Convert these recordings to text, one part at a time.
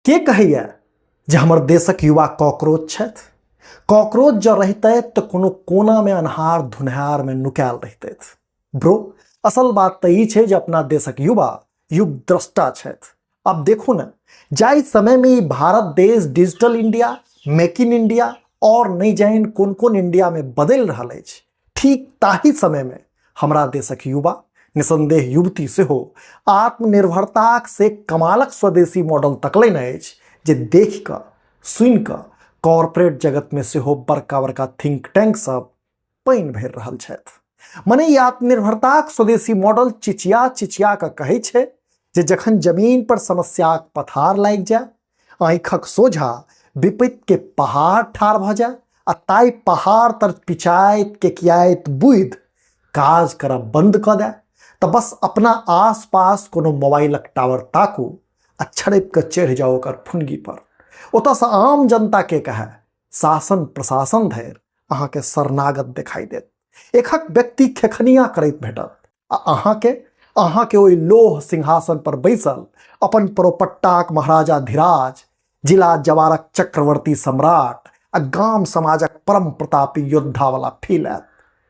के कहैया जे हमर देशक युवा कॉकरोच छथि। कॉकरोच जो रहते तो कोनो कोना में अन्हार धुनहार में नुकायल रहते। ब्रो असल बात तो ई छे जे अपना देशक युवा युग द्रष्टा छथि। अब देखो ना, जाय समय में ई भारत देश digital India, make in India और नहीं जाइन कोन कोन इंडिया में बदल रहा है, ठीक ताही समय में हमरा देशक युवा निसंदेह युवती से हो आत्मनिर्भरता से कमालक स्वदेशी मॉडल तकलन अछि जे देख कर सुन कर कॉर्पोरेट जगत में से हो बड़का बड़का थिंक टैंक सब पैन भर रहल छथि। मने ई आत्मनिर्भरताक स्वदेशी मॉडल चिचिया चिचिया के कहै छै जे जखन जमीन पर समस्याक पथार लागि जाय, आंखक सोझा विपत्ति के पहाड़ ठाढ़ भ जाय आ ताई पहाड़ तर पिचाइत के कियाइत बुध काज करब बंद क दे, तो बस अपना आस पास कोनो मोबाइलक टावर ताकू आ छड़प के चढ़ जाओ ओकर फुनगी पर। ओतऽ से आम जनता के कहे शासन प्रशासन धरि अहाँ के शरणागत दिखाई देत। एकहक व्यक्ति खेखनिया करैत भेटत आ अहाँ के ओइ लोह सिंहासन पर बैसल अपन परोपट्टाक महाराजा धीराज, जिला जवारक चक्रवर्ती सम्राट आ गाम समाजक परम प्रतापी योद्धा वाला फील आयत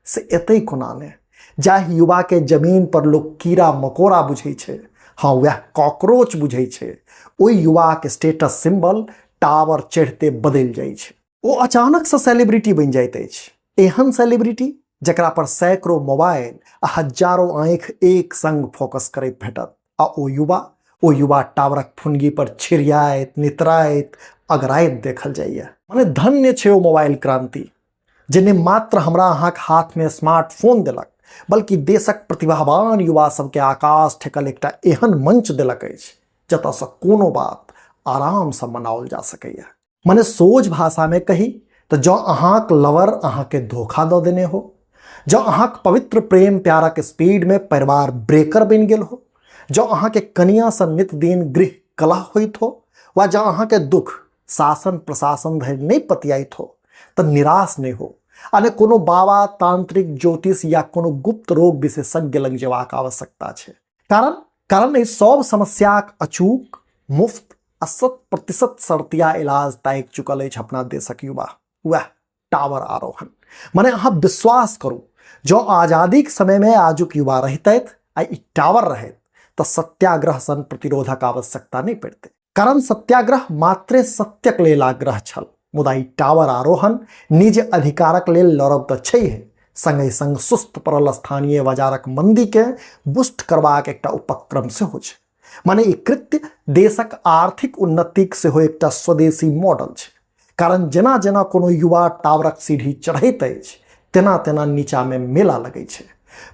से एतै कोना ने जाहि युवा के जमीन पर लोग कीड़ा मकोड़ा बुझै छै, हाँ वह कॉकरोच बुझै छै, ओइ युवा के स्टेटस सिंबल टावर चढ़ते बदल जाइ छै। ओ अचानक से सेलिब्रिटी बन जाइत अछि। एहन सेलिब्रिटी जकरा पर सैकड़ों मोबाइल आ हजारों आंख एक संग फोकस करैत भेटत आ ओ युवा टावरक फुनगी पर छिड़ियाइत नितराइत अगराइत देखल जाइए। माने धन्य छै ओ मोबाइल क्रांति जे ने मात्र हमरा अहाँक हाथ में स्मार्टफोन देलक बल्कि देशक प्रतिभावान युवा सबके आकाश ठेकल एकटा एहन मंच देलक अछि जतऽ से कोनो बात आराम से मनाओल जा सकैया। मने सोझ भाषा में कही तो जो अहाँक लवर अहाँके धोखा दऽ देने हो, जो अहाँक पवित्र प्रेम प्यारक स्पीड में परिवार ब्रेकर बन गेल हो, जो अहाँके कनिया से नित दिन गृह कलह होइत हो, वा जो अहाँके दुख शासन प्रशासन धरि नहीं पतियाइत हो तो निराश नहीं हो आने कोनो बाबा तांत्रिक ज्योतिष या कोनो गुप्त रोग विशेषज्ञ लग जेबाक आवश्यकता छै। कारण एहि सब समस्याक अचूक मुफ्त आ 100% शर्तिया इलाज ताकि चुकल अछि अपना देशक युवा, वह टावर आरोहण। मने अहाँ विश्वास करू जो आजादी के समय में आजुक युवा रहतैथ आ ई टावर रहैत तो सत्याग्रह सन प्रतिरोधक आवश्यकता नहीं पड़तै। कारण सत्याग्रह मात्रे सत्यक लेल आग्रह छल, मुदा ई टावर आरोहण निज अधिकारक लेल लड़ब तऽ छैहे, संगे संग सुस्त पड़ल स्थानीय बाजारक मंदी के बुस्ट करबाक एकटा उपक्रम सेहो छै। माने ई कृत्य देशक आर्थिक उन्नतिक सेहो एकटा स्वदेशी मॉडल छै। कारण जेना जेना कोनो युवा टावरक सीढ़ी चढ़ैत अछि तेना तेना नीचा में मेला लगै छै,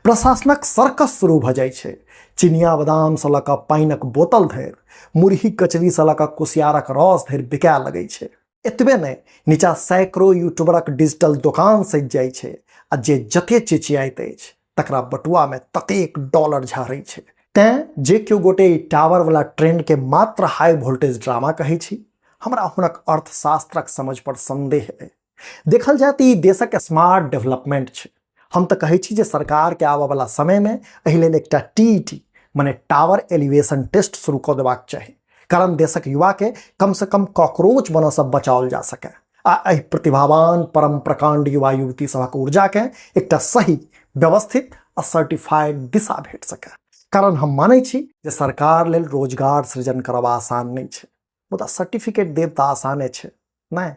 प्रशासनक सर्कस शुरू भ जाइ छै। चिनिया बादाम से लऽ कऽ पानिक बोतल धरि, मुरही कचरी से लऽ कऽ कुसियारक रस धरि बिकाय लगै छै। एतबे नहीं, नीचा सैकड़ों यूट्यूबरक डिजिटल दुकान सज जाइ छै आ जे जते चिचियाइत अछि तकरा बटुआ में ततेक डॉलर झाड़ै छै। तें जे केओ गोटे ई टावर वाला ट्रेंड के मात्र हाई वोल्टेज ड्रामा कहै छी, हमरा हुनक अर्थशास्त्रक समझ पर संदेह है। देखल जाए तो ई देशक स्मार्ट डेवलपमेंट छै। हम तो कहै छी जे सरकार के आबऽ वाला समय में एहि लेल एकटा टीईटी माने टावर एलिवेशन टेस्ट शुरू कऽ देबाक चाही। कारण देशक युवा के कम से कम कॉकरोच बनऽ से बचाओल जा सके आ एहि प्रतिभावान परम प्रकांड युवा युवती सभक ऊर्जा के एकटा सही व्यवस्थित आ सर्टिफाइड दिशा भेट सके। कारण हम मानै छी जे सरकार लेल रोजगार सृजन करब आसान नहीं छै, मुदा सर्टिफिकेट देब तऽ आसाने छै, नहीं।